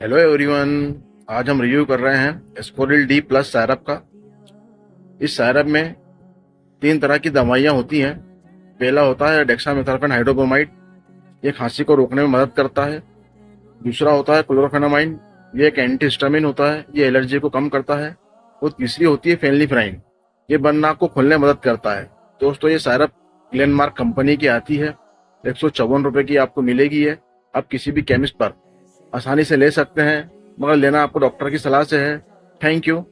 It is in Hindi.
Hello everyone. आज हम रिव्यू कर रहे हैं स्कोरिल डी प्लस सायरप का। इस सायरप में तीन तरह की दवाइयाँ होती हैं। पहला होता है डेक्सामेथासोन हाइड्रोब्रोमाइड, ये खांसी को रोकने में मदद करता है। दूसरा होता है क्लोरोफेनामाइन, ये एक एंटीहिस्टामिन होता है, ये एलर्जी को कम करता है। और तीसरी होती है फेनिलिफ्राइन, ये बंद नाक को खोलने में मदद करता है। दोस्तों, ये सायरप ग्लेनमार्क कंपनी की आती है। 154 रुपये की आपको मिलेगी है। आप किसी भी केमिस्ट पर आसानी से ले सकते हैं, मगर लेना आपको डॉक्टर की सलाह से है। Thank you.